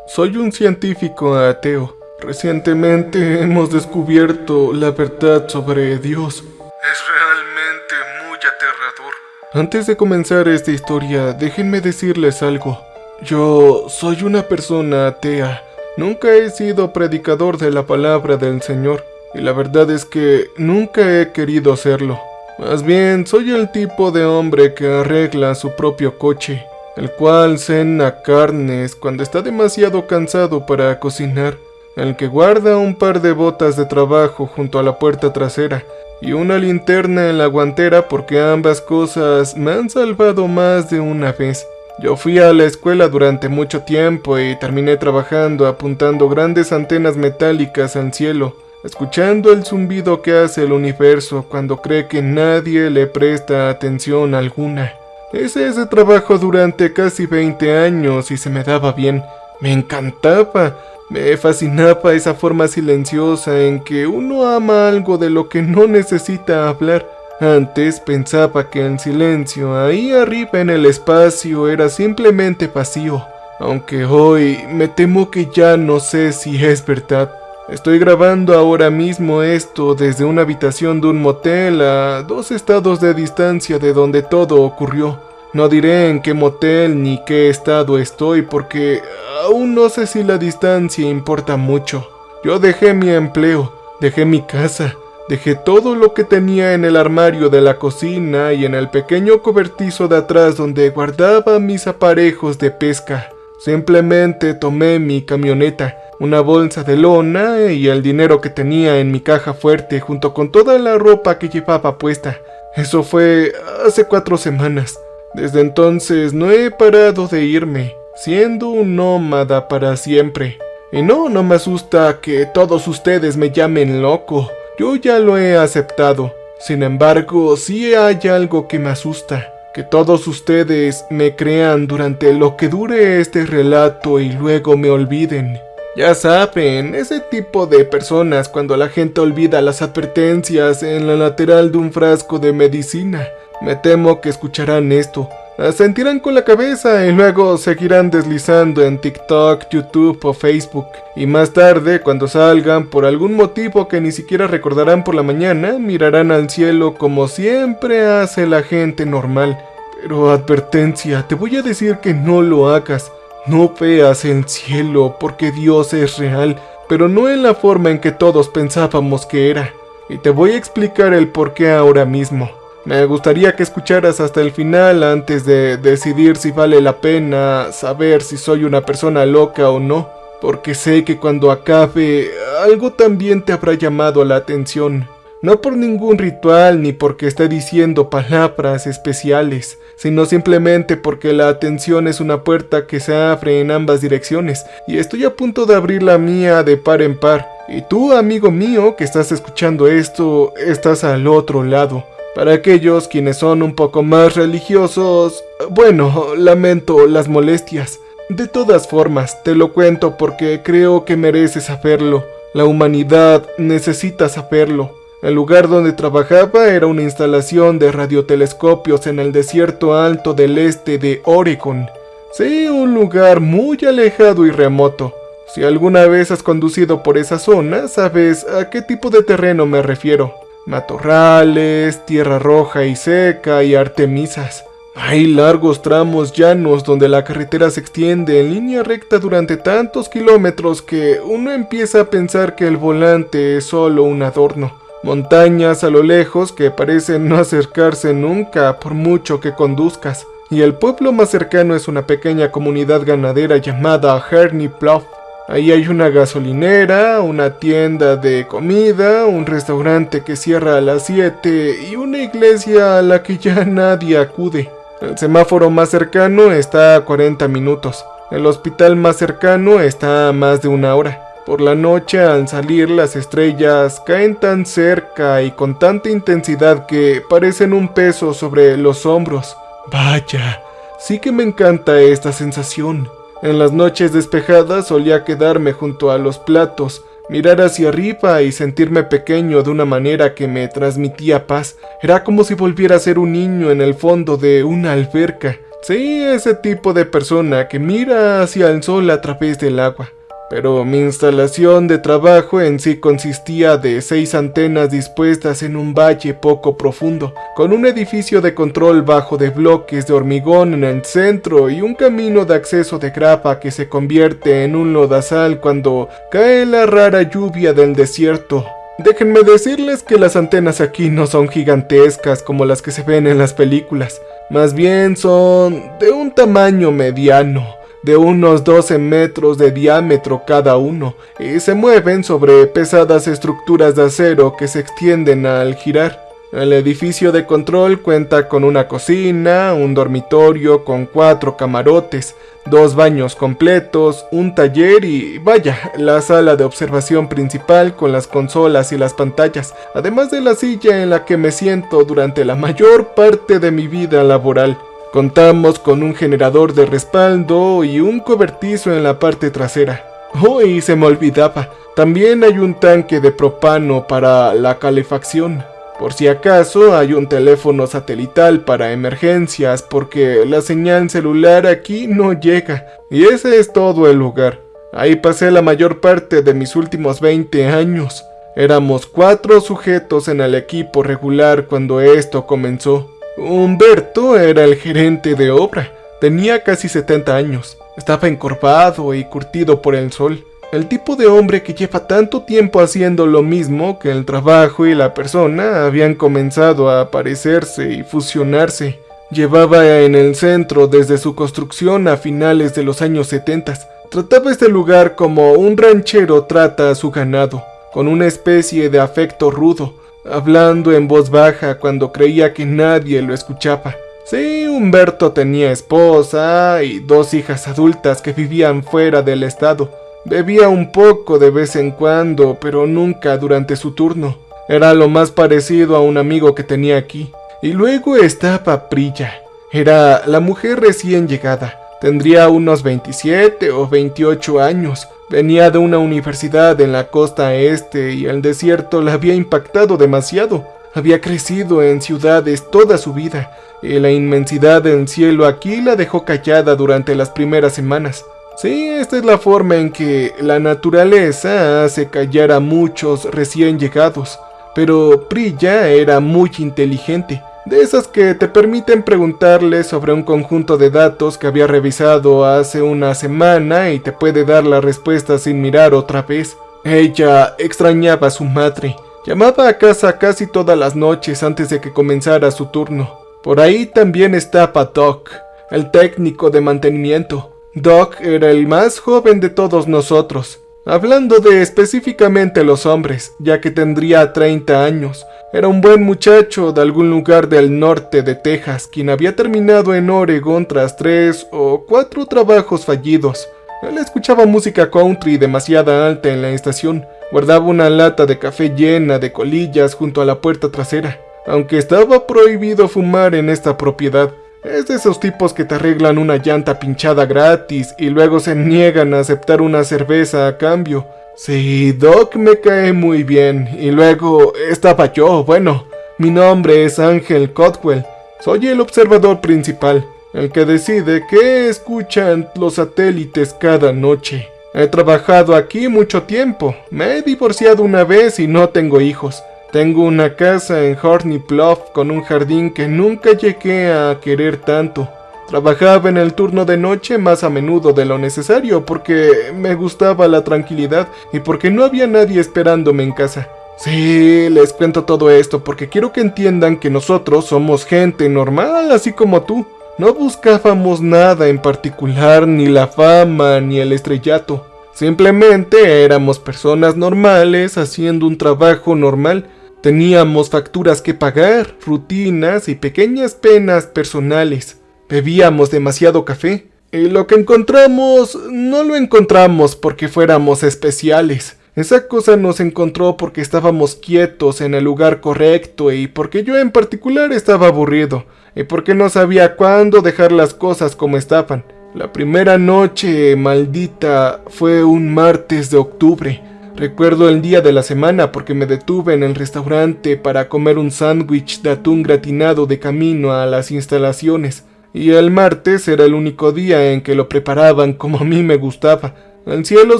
Soy un científico ateo. Recientemente hemos descubierto la verdad sobre Dios. Es realmente muy aterrador. Antes de comenzar esta historia, déjenme decirles algo. Yo soy una persona atea. Nunca he sido predicador de la palabra del Señor. Y la verdad es que nunca he querido serlo. Más bien, soy el tipo de hombre que arregla su propio coche, el cual cena carnes cuando está demasiado cansado para cocinar, el que guarda un par de botas de trabajo junto a la puerta trasera y una linterna en la guantera porque ambas cosas me han salvado más de una vez. Yo fui a la escuela durante mucho tiempo y terminé trabajando apuntando grandes antenas metálicas al cielo, escuchando el zumbido que hace el universo cuando cree que nadie le presta atención alguna. Hice ese trabajo durante casi 20 años y se me daba bien. Me encantaba, me fascinaba esa forma silenciosa en que uno ama algo de lo que no necesita hablar. Antes pensaba que el silencio ahí arriba en el espacio era simplemente vacío, aunque hoy me temo que ya no sé si es verdad. Estoy grabando ahora mismo esto desde una habitación de un motel a 2 estados de distancia de donde todo ocurrió. No diré en qué motel ni qué estado estoy porque aún no sé si la distancia importa mucho. Yo dejé mi empleo, dejé mi casa, dejé todo lo que tenía en el armario de la cocina y en el pequeño cobertizo de atrás donde guardaba mis aparejos de pesca. Simplemente tomé mi camioneta, una bolsa de lona y el dinero que tenía en mi caja fuerte junto con toda la ropa que llevaba puesta. Eso fue hace 4 semanas. Desde entonces no he parado de irme, siendo un nómada para siempre. Y no me asusta que todos ustedes me llamen loco. Yo ya lo he aceptado. Sin embargo, sí hay algo que me asusta. Que todos ustedes me crean durante lo que dure este relato y luego me olviden. Ya saben, ese tipo de personas cuando la gente olvida las advertencias en la lateral de un frasco de medicina. Me temo que escucharán esto, asentirán con la cabeza y luego seguirán deslizando en TikTok, YouTube o Facebook. Y más tarde, cuando salgan, por algún motivo que ni siquiera recordarán por la mañana, mirarán al cielo como siempre hace la gente normal. Pero advertencia, te voy a decir que no lo hagas. No veas el cielo porque Dios es real, pero no en la forma en que todos pensábamos que era. Y te voy a explicar el por qué ahora mismo. Me gustaría que escucharas hasta el final antes de decidir si vale la pena saber si soy una persona loca o no, porque sé que cuando acabe algo también te habrá llamado la atención. No por ningún ritual ni porque esté diciendo palabras especiales, sino simplemente porque la atención es una puerta que se abre en ambas direcciones y estoy a punto de abrir la mía de par en par. Y tú, amigo mío, que estás escuchando esto, estás al otro lado. Para aquellos quienes son un poco más religiosos, bueno, lamento las molestias. De todas formas, te lo cuento porque creo que mereces saberlo. La humanidad necesita saberlo. El lugar donde trabajaba era una instalación de radiotelescopios en el desierto alto del este de Oregon. Sí, un lugar muy alejado y remoto. Si alguna vez has conducido por esa zona, sabes a qué tipo de terreno me refiero. Matorrales, tierra roja y seca y artemisas. Hay largos tramos llanos donde la carretera se extiende en línea recta durante tantos kilómetros que uno empieza a pensar que el volante es solo un adorno. Montañas a lo lejos que parecen no acercarse nunca por mucho que conduzcas. Y el pueblo más cercano es una pequeña comunidad ganadera llamada Herney Bluff. Ahí hay una gasolinera, una tienda de comida, un restaurante que cierra a las 7 y una iglesia a la que ya nadie acude. El semáforo más cercano está a 40 minutos. El hospital más cercano está a más de 1 hora. Por la noche, al salir, las estrellas caen tan cerca y con tanta intensidad que parecen un peso sobre los hombros. Vaya, sí que me encanta esta sensación. En las noches despejadas solía quedarme junto a los platos, mirar hacia arriba y sentirme pequeño de una manera que me transmitía paz. Era como si volviera a ser un niño en el fondo de una alberca, Sí, ese tipo de persona que mira hacia el sol a través del agua. Pero mi instalación de trabajo en sí consistía de 6 antenas dispuestas en un valle poco profundo, con un edificio de control bajo de bloques de hormigón en el centro y un camino de acceso de grava que se convierte en un lodazal cuando cae la rara lluvia del desierto. Déjenme decirles que las antenas aquí no son gigantescas como las que se ven en las películas, más bien son de un tamaño mediano, de unos 12 metros de diámetro cada uno, y se mueven sobre pesadas estructuras de acero que se extienden al girar. El edificio de control cuenta con una cocina, un dormitorio con 4 camarotes, 2 baños completos, un taller y, vaya, la sala de observación principal con las consolas y las pantallas, además de la silla en la que me siento durante la mayor parte de mi vida laboral. Contamos con un generador de respaldo y un cobertizo en la parte trasera. Oh, y se me olvidaba, también hay un tanque de propano para la calefacción. Por si acaso hay un teléfono satelital para emergencias porque la señal celular aquí no llega. Y ese es todo el lugar. Ahí pasé la mayor parte de mis últimos 20 años. Éramos 4 sujetos en el equipo regular cuando esto comenzó. Humberto era el gerente de obra. Tenía casi 70 años. Estaba encorvado y curtido por el sol. El tipo de hombre que lleva tanto tiempo haciendo lo mismo que el trabajo y la persona habían comenzado a parecerse y fusionarse. Llevaba en el centro desde su construcción a finales de los años 70. Trataba este lugar como un ranchero trata a su ganado, con una especie de afecto rudo, hablando en voz baja cuando creía que nadie lo escuchaba. Sí, Humberto tenía esposa y 2 hijas adultas que vivían fuera del estado. Bebía un poco de vez en cuando, pero nunca durante su turno. Era lo más parecido a un amigo que tenía aquí. Y luego estaba Priya. Era la mujer recién llegada. Tendría unos 27 o 28 años. Venía de una universidad en la costa este y el desierto la había impactado demasiado. Había crecido en ciudades toda su vida y la inmensidad del cielo aquí la dejó callada durante las primeras semanas. Sí, esta es la forma en que la naturaleza hace callar a muchos recién llegados. Pero Priya era muy inteligente, de esas que te permiten preguntarle sobre un conjunto de datos que había revisado hace una semana y te puede dar la respuesta sin mirar otra vez. Ella extrañaba a su madre. Llamaba a casa casi todas las noches antes de que comenzara su turno. Por ahí también estaba Doc, el técnico de mantenimiento. Doc era el más joven de todos nosotros, hablando de específicamente los hombres, ya que tendría 30 años. Era un buen muchacho de algún lugar del norte de Texas, quien había terminado en Oregon tras 3 o 4 trabajos fallidos. Él escuchaba música country demasiado alta en la estación, guardaba una lata de café llena de colillas junto a la puerta trasera, aunque estaba prohibido fumar en esta propiedad. Es de esos tipos que te arreglan una llanta pinchada gratis y luego se niegan a aceptar una cerveza a cambio. Sí, Doc me cae muy bien. Y luego estaba yo, bueno, mi nombre es Ángel Cotwell. Soy el observador principal, el que decide qué escuchan los satélites cada noche. He trabajado aquí mucho tiempo. Me he divorciado una vez y no tengo hijos. Tengo una casa en Horny Bluff con un jardín que nunca llegué a querer tanto. Trabajaba en el turno de noche más a menudo de lo necesario porque me gustaba la tranquilidad y porque no había nadie esperándome en casa. Sí, les cuento todo esto porque quiero que entiendan que nosotros somos gente normal así como tú. No buscábamos nada en particular, ni la fama, ni el estrellato. Simplemente éramos personas normales haciendo un trabajo normal. Teníamos facturas que pagar, rutinas y pequeñas penas personales. Bebíamos demasiado café. Y lo que encontramos, no lo encontramos porque fuéramos especiales. Esa cosa nos encontró porque estábamos quietos en el lugar correcto y porque yo en particular estaba aburrido. Y porque no sabía cuándo dejar las cosas como estaban. La primera noche maldita fue un martes de octubre. Recuerdo el día de la semana porque me detuve en el restaurante para comer un sándwich de atún gratinado de camino a las instalaciones. y el martes era el único día en que lo preparaban como a mí me gustaba. El cielo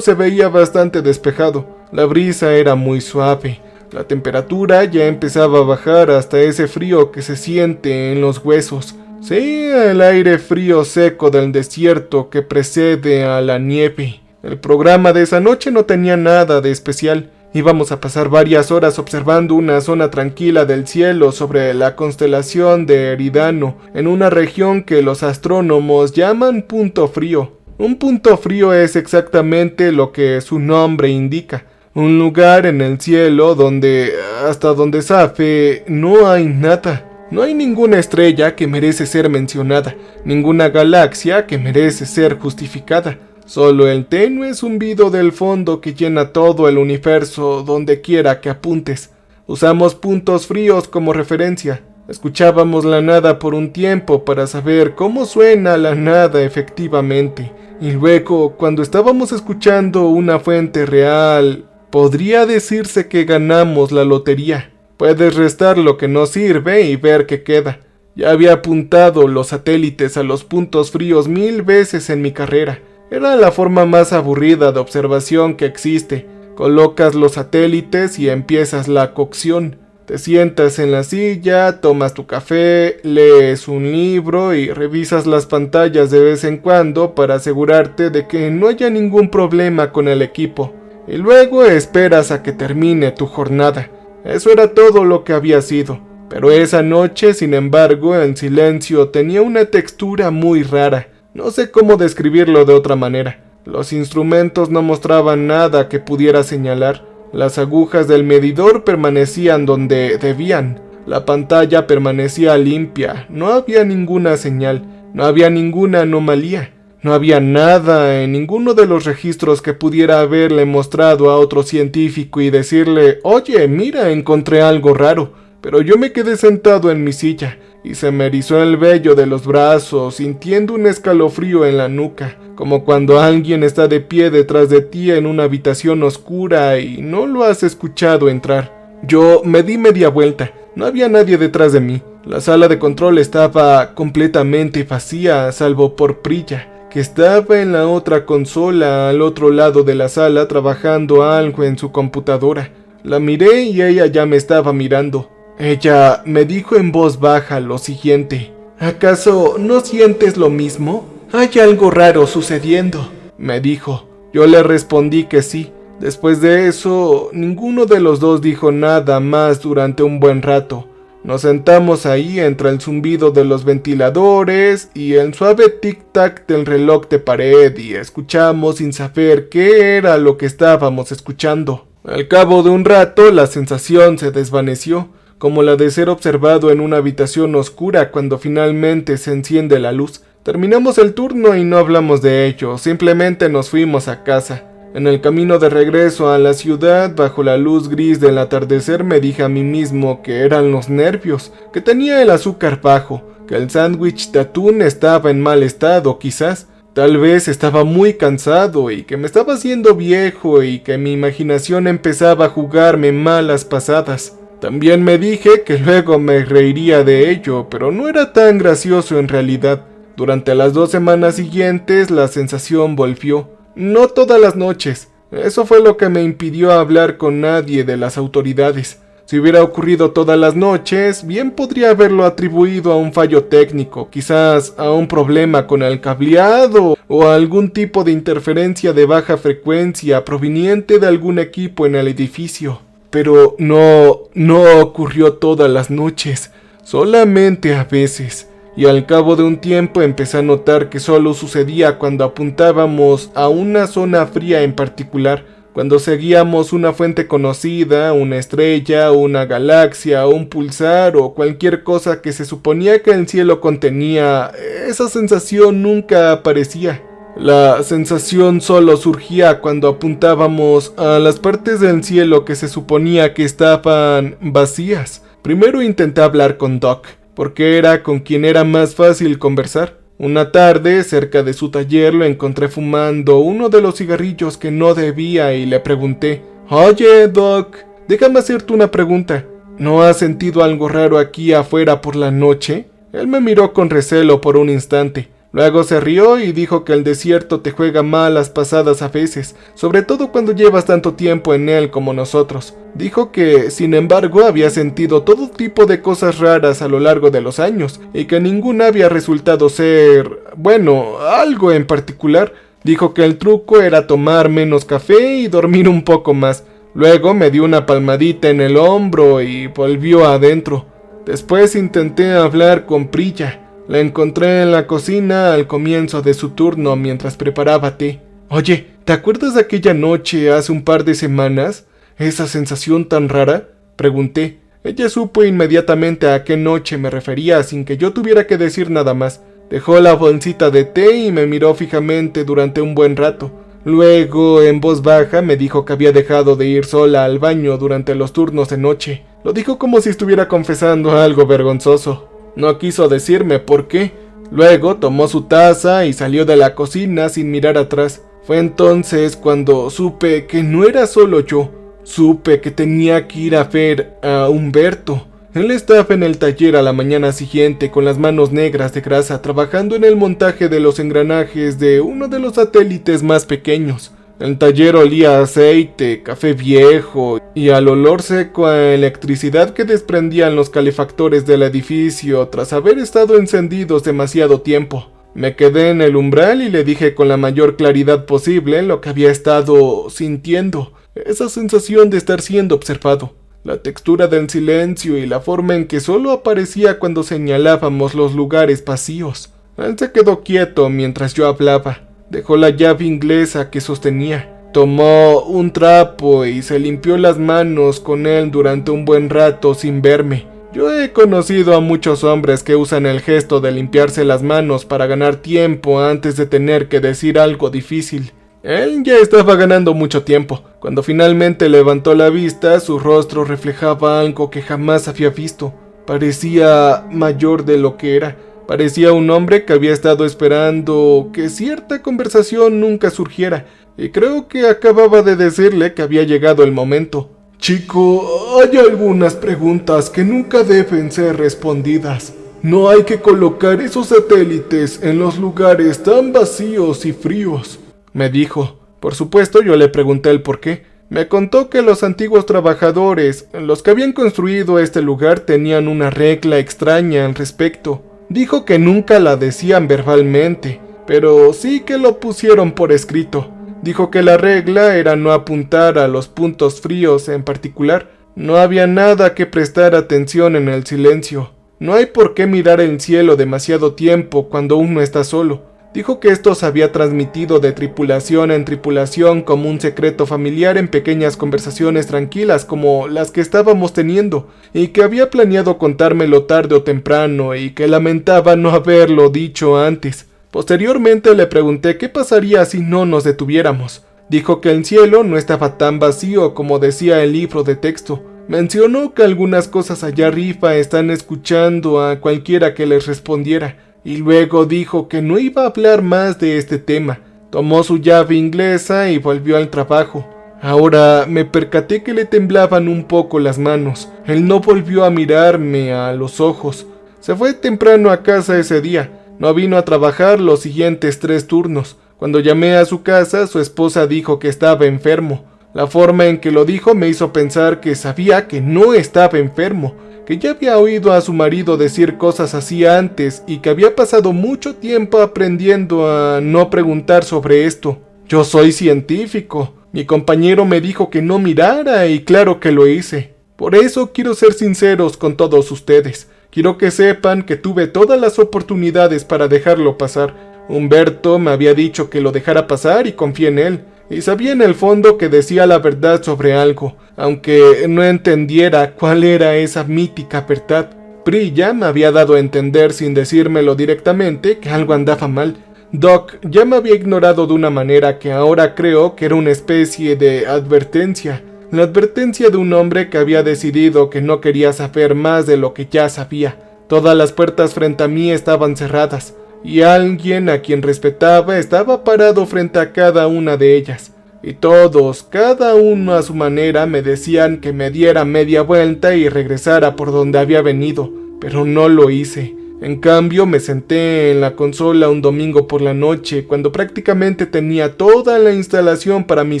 se veía bastante despejado, la brisa era muy suave, la temperatura ya empezaba a bajar hasta ese frío que se siente en los huesos. Sí, el aire frío seco del desierto que precede a la nieve. El programa de esa noche no tenía nada de especial. Íbamos a pasar varias horas observando una zona tranquila del cielo sobre la constelación de Eridano, en una región que los astrónomos llaman punto frío. Un punto frío es exactamente lo que su nombre indica. Un lugar en el cielo donde, hasta donde sabe, no hay nada. No hay ninguna estrella que merece ser mencionada, ninguna galaxia que merece ser justificada. Solo el tenue zumbido del fondo que llena todo el universo donde quiera que apuntes. Usamos puntos fríos como referencia. Escuchábamos la nada por un tiempo para saber cómo suena la nada efectivamente. Y luego, cuando estábamos escuchando una fuente real, podría decirse que ganamos la lotería. Puedes restar lo que no sirve y ver qué queda. Ya había apuntado los satélites a los puntos fríos 1000 veces en mi carrera. Era la forma más aburrida de observación que existe. Colocas los satélites y empiezas la cocción. Te sientas en la silla, tomas tu café, lees un libro y revisas las pantallas de vez en cuando para asegurarte de que no haya ningún problema con el equipo. Y luego esperas a que termine tu jornada. Eso era todo lo que había sido. Pero esa noche, sin embargo, el silencio tenía una textura muy rara. No sé cómo describirlo de otra manera. Los instrumentos no mostraban nada que pudiera señalar. Las agujas del medidor permanecían donde debían. La pantalla permanecía limpia. No había ninguna señal. No había ninguna anomalía. No había nada en ninguno de los registros que pudiera haberle mostrado a otro científico y decirle: «Oye, mira, encontré algo raro». Pero yo me quedé sentado en mi silla y se me erizó el vello de los brazos, sintiendo un escalofrío en la nuca, como cuando alguien está de pie detrás de ti en una habitación oscura y no lo has escuchado entrar. Yo me di media vuelta, no había nadie detrás de mí. La sala de control estaba completamente vacía, salvo por Priya, que estaba en la otra consola al otro lado de la sala trabajando algo en su computadora. La miré y ella ya me estaba mirando. Ella me dijo en voz baja lo siguiente: «¿Acaso no sientes lo mismo? Hay algo raro sucediendo», me dijo. Yo le respondí que sí. Después de eso, ninguno de los dos dijo nada más durante un buen rato. Nos sentamos ahí entre el zumbido de los ventiladores y el suave tic-tac del reloj de pared y escuchamos sin saber qué era lo que estábamos escuchando. Al cabo de un rato, la sensación se desvaneció, como la de ser observado en una habitación oscura cuando finalmente se enciende la luz. Terminamos el turno y no hablamos de ello, simplemente nos fuimos a casa. En el camino de regreso a la ciudad, bajo la luz gris del atardecer, me dije a mí mismo que eran los nervios, que tenía el azúcar bajo, que el sándwich de atún estaba en mal estado quizás. Tal vez estaba muy cansado y que me estaba haciendo viejo y que mi imaginación empezaba a jugarme malas pasadas. También me dije que luego me reiría de ello, pero no era tan gracioso en realidad. Durante las 2 semanas siguientes la sensación volvió. No todas las noches. Eso fue lo que me impidió hablar con nadie de las autoridades. Si hubiera ocurrido todas las noches, bien podría haberlo atribuido a un fallo técnico, quizás a un problema con el cableado o a algún tipo de interferencia de baja frecuencia proveniente de algún equipo en el edificio. Pero no ocurrió todas las noches, solamente a veces. Y al cabo de un tiempo empecé a notar que solo sucedía cuando apuntábamos a una zona fría en particular, cuando seguíamos una fuente conocida, una estrella, una galaxia, un pulsar o cualquier cosa que se suponía que el cielo contenía. Esa sensación nunca aparecía. La sensación solo surgía cuando apuntábamos a las partes del cielo que se suponía que estaban vacías. Primero intenté hablar con Doc, porque era con quien era más fácil conversar. Una tarde, cerca de su taller, lo encontré fumando uno de los cigarrillos que no debía y le pregunté: «Oye, Doc, déjame hacerte una pregunta. ¿No has sentido algo raro aquí afuera por la noche?» Él me miró con recelo por un instante. Luego se rió y dijo que el desierto te juega malas pasadas a veces, sobre todo cuando llevas tanto tiempo en él como nosotros. Dijo que, sin embargo, había sentido todo tipo de cosas raras a lo largo de los años, y que ninguna había resultado ser, bueno, algo en particular. Dijo que el truco era tomar menos café y dormir un poco más. Luego me dio una palmadita en el hombro y volvió adentro. Después intenté hablar con Priya. La encontré en la cocina al comienzo de su turno mientras preparaba té. Oye, ¿te acuerdas de aquella noche hace un par de semanas? ¿Esa sensación tan rara? Pregunté. Ella supo inmediatamente a qué noche me refería sin que yo tuviera que decir nada más. Dejó la bolsita de té y me miró fijamente durante un buen rato. Luego, en voz baja, me dijo que había dejado de ir sola al baño durante los turnos de noche. Lo dijo como si estuviera confesando algo vergonzoso. No quiso decirme por qué. Luego tomó su taza y salió de la cocina sin mirar atrás. Fue entonces cuando supe que no era solo yo. Supe que tenía que ir a ver a Humberto. Él estaba en el taller a la mañana siguiente con las manos negras de grasa trabajando en el montaje de los engranajes de uno de los satélites más pequeños. El taller olía a aceite, café viejo y al olor seco a electricidad que desprendían los calefactores del edificio tras haber estado encendidos demasiado tiempo. Me quedé en el umbral y le dije con la mayor claridad posible lo que había estado sintiendo, esa sensación de estar siendo observado, la textura del silencio y la forma en que solo aparecía cuando señalábamos los lugares vacíos. Él se quedó quieto mientras yo hablaba. Dejó la llave inglesa que sostenía. Tomó un trapo y se limpió las manos con él durante un buen rato sin verme. Yo he conocido a muchos hombres que usan el gesto de limpiarse las manos para ganar tiempo antes de tener que decir algo difícil. Él ya estaba ganando mucho tiempo. Cuando finalmente levantó la vista, su rostro reflejaba algo que jamás había visto. Parecía mayor de lo que era. Parecía un hombre que había estado esperando que cierta conversación nunca surgiera, y creo que acababa de decirle que había llegado el momento. Chico, hay algunas preguntas que nunca deben ser respondidas. No hay que colocar esos satélites en los lugares tan vacíos y fríos, me dijo. Por supuesto, yo le pregunté el por qué. Me contó que los antiguos trabajadores, los que habían construido este lugar, tenían una regla extraña al respecto. Dijo que nunca la decían verbalmente, pero sí que lo pusieron por escrito. Dijo que la regla era no apuntar a los puntos fríos en particular. No había nada que prestar atención en el silencio. No hay por qué mirar el cielo demasiado tiempo cuando uno está solo. Dijo que esto se había transmitido de tripulación en tripulación como un secreto familiar en pequeñas conversaciones tranquilas como las que estábamos teniendo, y que había planeado contármelo tarde o temprano y que lamentaba no haberlo dicho antes. Posteriormente le pregunté qué pasaría si no nos detuviéramos. Dijo que el cielo no estaba tan vacío como decía el libro de texto. Mencionó que algunas cosas allá arriba están escuchando a cualquiera que les respondiera. Y luego dijo que no iba a hablar más de este tema. Tomó su llave inglesa y volvió al trabajo. Ahora me percaté que le temblaban un poco las manos. Él no volvió a mirarme a los ojos. Se fue temprano a casa ese día. No vino a trabajar los siguientes 3 turnos. Cuando llamé a su casa, su esposa dijo que estaba enfermo. La forma en que lo dijo me hizo pensar que sabía que no estaba enfermo, que ya había oído a su marido decir cosas así antes y que había pasado mucho tiempo aprendiendo a no preguntar sobre esto. Yo soy científico. Mi compañero me dijo que no mirara y claro que lo hice. Por eso quiero ser sinceros con todos ustedes. Quiero que sepan que tuve todas las oportunidades para dejarlo pasar. Humberto me había dicho que lo dejara pasar y confié en él. Y sabía en el fondo que decía la verdad sobre algo, aunque no entendiera cuál era esa mítica verdad. Priya me había dado a entender sin decírmelo directamente que algo andaba mal. Doc ya me había ignorado de una manera que ahora creo que era una especie de advertencia. La advertencia de un hombre que había decidido que no quería saber más de lo que ya sabía. Todas las puertas frente a mí estaban cerradas. Y alguien a quien respetaba estaba parado frente a cada una de ellas. Y todos, cada uno a su manera, me decían que me diera media vuelta y regresara por donde había venido, pero no lo hice. En cambio, me senté en la consola un domingo por la noche, cuando prácticamente tenía toda la instalación para mí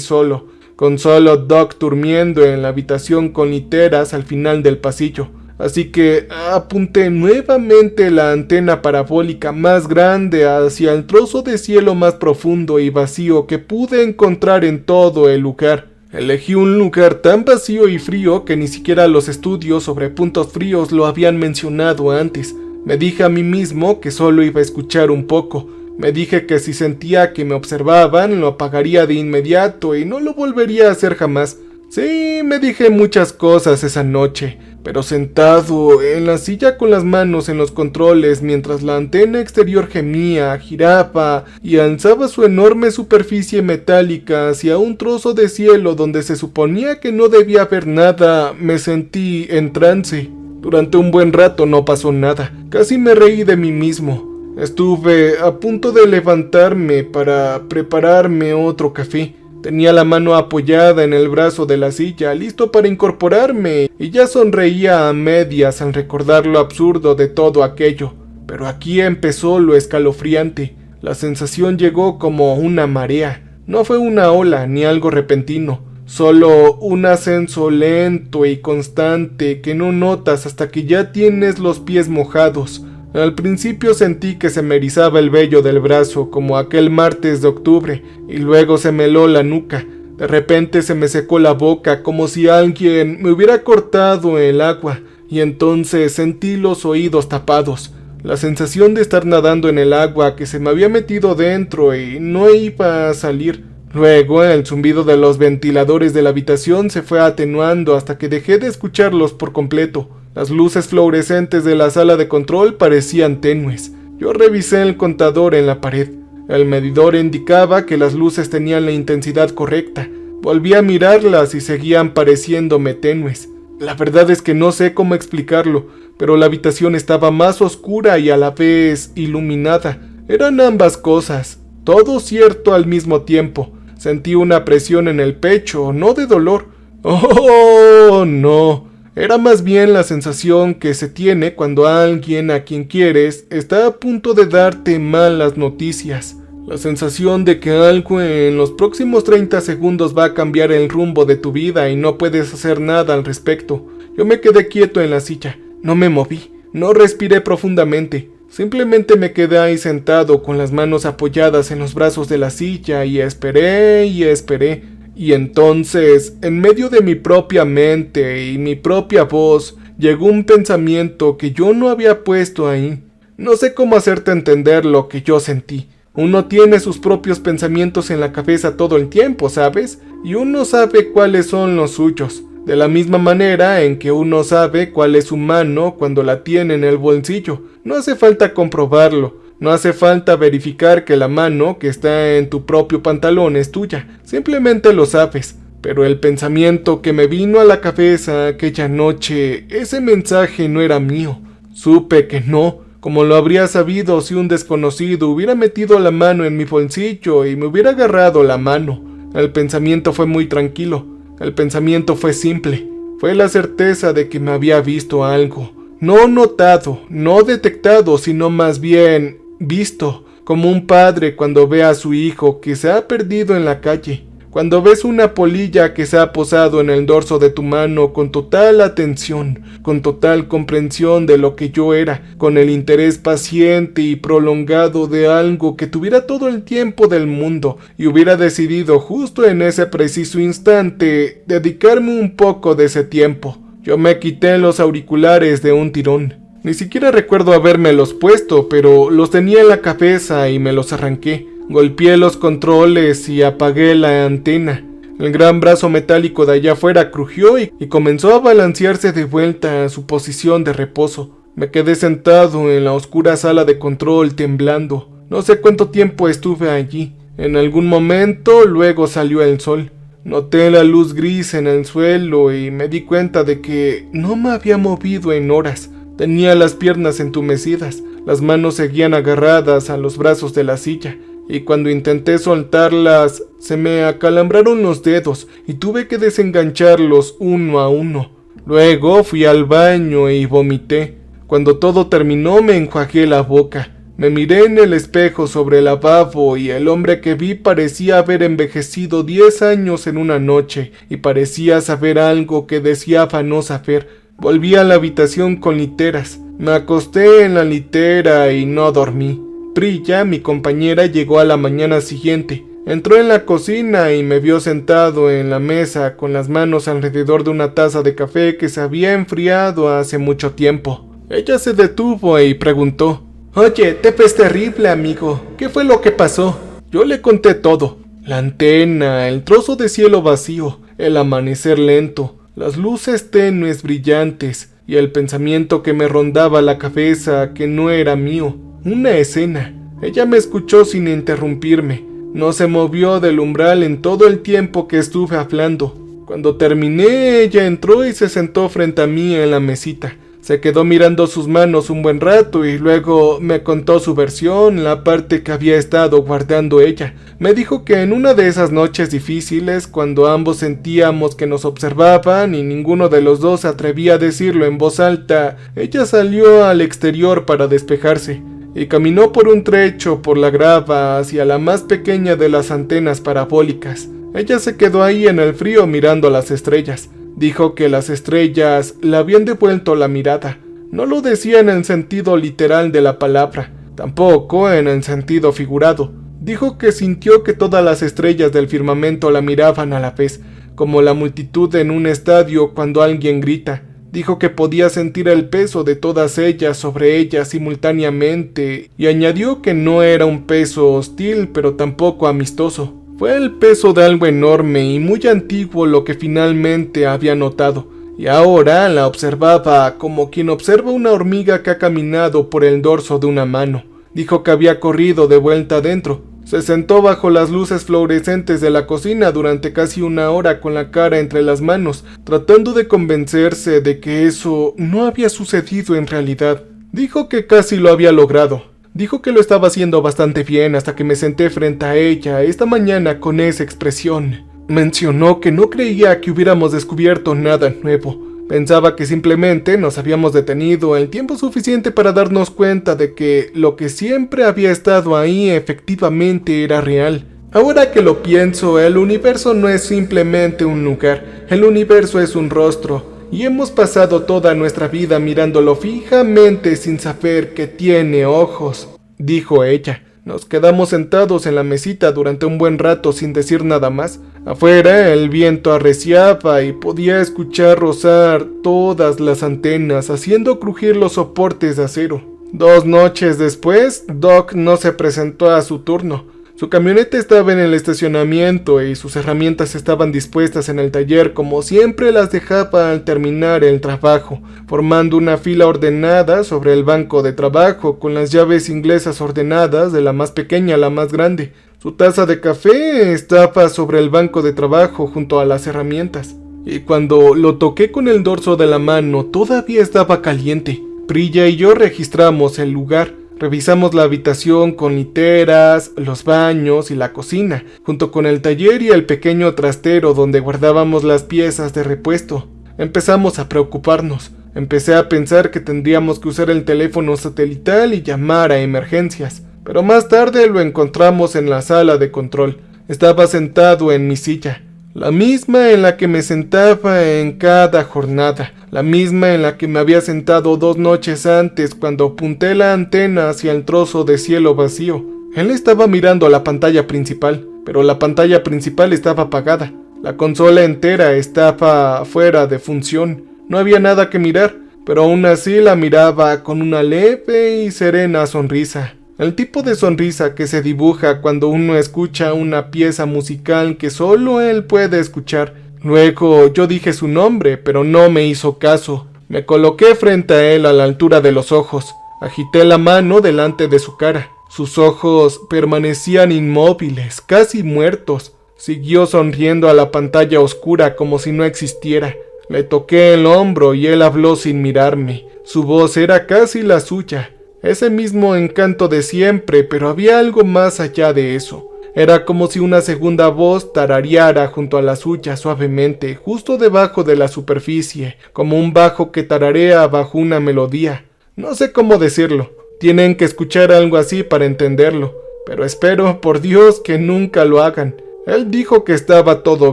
solo, con solo Doc durmiendo en la habitación con literas al final del pasillo. Así que apunté nuevamente la antena parabólica más grande hacia el trozo de cielo más profundo y vacío que pude encontrar en todo el lugar. Elegí un lugar tan vacío y frío que ni siquiera los estudios sobre puntos fríos lo habían mencionado antes. Me dije a mí mismo que solo iba a escuchar un poco. Me dije que si sentía que me observaban, lo apagaría de inmediato y no lo volvería a hacer jamás. Sí, me dije muchas cosas esa noche, pero sentado en la silla con las manos en los controles mientras la antena exterior gemía, giraba y alzaba su enorme superficie metálica hacia un trozo de cielo donde se suponía que no debía haber nada, me sentí en trance. Durante un buen rato no pasó nada, casi me reí de mí mismo. Estuve a punto de levantarme para prepararme otro café. Tenía la mano apoyada en el brazo de la silla, listo para incorporarme, y ya sonreía a medias al recordar lo absurdo de todo aquello. Pero aquí empezó lo escalofriante. La sensación llegó como una marea. No fue una ola ni algo repentino, solo un ascenso lento y constante que no notas hasta que ya tienes los pies mojados. Al principio sentí que se me erizaba el vello del brazo como aquel martes de octubre y luego se me heló la nuca. De repente se me secó la boca como si alguien me hubiera cortado el agua y entonces sentí los oídos tapados. La sensación de estar nadando en el agua que se me había metido dentro y no iba a salir. Luego el zumbido de los ventiladores de la habitación se fue atenuando hasta que dejé de escucharlos por completo. Las luces fluorescentes de la sala de control parecían tenues. Yo revisé el contador en la pared. El medidor indicaba que las luces tenían la intensidad correcta. Volví a mirarlas y seguían pareciéndome tenues. La verdad es que no sé cómo explicarlo, pero la habitación estaba más oscura y a la vez iluminada. Eran ambas cosas, todo cierto al mismo tiempo. Sentí una presión en el pecho, no de dolor. ¡Oh, no! Era más bien la sensación que se tiene cuando alguien a quien quieres está a punto de darte malas noticias. La sensación de que algo en los próximos 30 segundos va a cambiar el rumbo de tu vida y no puedes hacer nada al respecto. Yo me quedé quieto en la silla, no me moví, no respiré profundamente. Simplemente me quedé ahí sentado con las manos apoyadas en los brazos de la silla y esperé y esperé. Y entonces, en medio de mi propia mente y mi propia voz, llegó un pensamiento que yo no había puesto ahí. No sé cómo hacerte entender lo que yo sentí. Uno tiene sus propios pensamientos en la cabeza todo el tiempo, ¿sabes? Y uno sabe cuáles son los suyos. De la misma manera en que uno sabe cuál es su mano cuando la tiene en el bolsillo. No hace falta comprobarlo. No hace falta verificar que la mano que está en tu propio pantalón es tuya, simplemente lo sabes. Pero el pensamiento que me vino a la cabeza aquella noche, ese mensaje no era mío. Supe que no, como lo habría sabido si un desconocido hubiera metido la mano en mi bolsillo y me hubiera agarrado la mano. El pensamiento fue muy tranquilo, el pensamiento fue simple, fue la certeza de que me había visto algo. No notado, no detectado, sino más bien visto, como un padre cuando ve a su hijo que se ha perdido en la calle, cuando ves una polilla que se ha posado en el dorso de tu mano con total atención, con total comprensión de lo que yo era, con el interés paciente y prolongado de algo que tuviera todo el tiempo del mundo y hubiera decidido justo en ese preciso instante dedicarme un poco de ese tiempo. Yo me quité los auriculares de un tirón. Ni siquiera recuerdo habérmelos puesto, pero los tenía en la cabeza y me los arranqué. Golpeé los controles y apagué la antena. El gran brazo metálico de allá afuera crujió y comenzó a balancearse de vuelta a su posición de reposo. Me quedé sentado en la oscura sala de control temblando. No sé cuánto tiempo estuve allí. En algún momento luego salió el sol. Noté la luz gris en el suelo y me di cuenta de que no me había movido en horas. Tenía las piernas entumecidas, las manos seguían agarradas a los brazos de la silla, y cuando intenté soltarlas, se me acalambraron los dedos y tuve que desengancharlos uno a uno. Luego fui al baño y vomité. Cuando todo terminó me enjuagué la boca. Me miré en el espejo sobre el lavabo y el hombre que vi parecía haber envejecido 10 años en una noche y parecía saber algo que deseaba no saber. Volví a la habitación con literas. Me acosté en la litera y no dormí. Prilla, mi compañera, llegó a la mañana siguiente. Entró en la cocina y me vio sentado en la mesa con las manos alrededor de una taza de café que se había enfriado hace mucho tiempo. Ella se detuvo y preguntó: «Oye, te ves terrible, amigo. ¿Qué fue lo que pasó?» Yo le conté todo. La antena, el trozo de cielo vacío, el amanecer lento, las luces tenues brillantes y el pensamiento que me rondaba la cabeza que no era mío. Una escena. Ella me escuchó sin interrumpirme. No se movió del umbral en todo el tiempo que estuve hablando. Cuando terminé, ella entró y se sentó frente a mí en la mesita. Se quedó mirando sus manos un buen rato y luego me contó su versión, la parte que había estado guardando ella. Me dijo que en una de esas noches difíciles, cuando ambos sentíamos que nos observaban y ninguno de los dos se atrevía a decirlo en voz alta, ella salió al exterior para despejarse y caminó por un trecho por la grava hacia la más pequeña de las antenas parabólicas. Ella se quedó ahí en el frío mirando las estrellas. Dijo que las estrellas le habían devuelto la mirada. No lo decía en el sentido literal de la palabra, tampoco en el sentido figurado. Dijo que sintió que todas las estrellas del firmamento la miraban a la vez, como la multitud en un estadio cuando alguien grita. Dijo que podía sentir el peso de todas ellas sobre ella simultáneamente, y añadió que no era un peso hostil, pero tampoco amistoso. Fue el peso de algo enorme y muy antiguo lo que finalmente había notado, y ahora la observaba como quien observa una hormiga que ha caminado por el dorso de una mano. Dijo que había corrido de vuelta adentro. Se sentó bajo las luces fluorescentes de la cocina durante casi una hora con la cara entre las manos, tratando de convencerse de que eso no había sucedido en realidad. Dijo que casi lo había logrado. Dijo que lo estaba haciendo bastante bien hasta que me senté frente a ella esta mañana con esa expresión. Mencionó que no creía que hubiéramos descubierto nada nuevo. Pensaba que simplemente nos habíamos detenido el tiempo suficiente para darnos cuenta de que lo que siempre había estado ahí efectivamente era real. Ahora que lo pienso, el universo no es simplemente un lugar, el universo es un rostro. Y hemos pasado toda nuestra vida mirándolo fijamente sin saber que tiene ojos, dijo ella. Nos quedamos sentados en la mesita durante un buen rato sin decir nada más. Afuera el viento arreciaba y podía escuchar rozar todas las antenas, haciendo crujir los soportes de acero. 2 noches después, Doc no se presentó a su turno. Su camioneta estaba en el estacionamiento y sus herramientas estaban dispuestas en el taller como siempre las dejaba al terminar el trabajo, formando una fila ordenada sobre el banco de trabajo con las llaves inglesas ordenadas de la más pequeña a la más grande. Su taza de café estaba sobre el banco de trabajo junto a las herramientas, y cuando lo toqué con el dorso de la mano todavía estaba caliente. Prilla y yo registramos el lugar. Revisamos la habitación con literas, los baños y la cocina, junto con el taller y el pequeño trastero donde guardábamos las piezas de repuesto. Empezamos a preocuparnos. Empecé a pensar que tendríamos que usar el teléfono satelital y llamar a emergencias. Pero más tarde lo encontramos en la sala de control. Estaba sentado en mi silla, la misma en la que me sentaba en cada jornada, la misma en la que me había sentado 2 noches antes cuando apunté la antena hacia el trozo de cielo vacío. Él estaba mirando a la pantalla principal, pero la pantalla principal estaba apagada. La consola entera estaba fuera de función. No había nada que mirar, pero aún así la miraba con una leve y serena sonrisa. El tipo de sonrisa que se dibuja cuando uno escucha una pieza musical que solo él puede escuchar. Luego yo dije su nombre, pero no me hizo caso. Me coloqué frente a él a la altura de los ojos. Agité la mano delante de su cara. Sus ojos permanecían inmóviles, casi muertos. Siguió sonriendo a la pantalla oscura como si no existiera. Le toqué el hombro y él habló sin mirarme. Su voz era casi la suya. Ese mismo encanto de siempre, pero había algo más allá de eso. Era como si una segunda voz tarareara junto a la suya suavemente, justo debajo de la superficie, como un bajo que tararea bajo una melodía. No sé cómo decirlo. Tienen que escuchar algo así para entenderlo. Pero espero, por Dios, que nunca lo hagan. Él dijo que estaba todo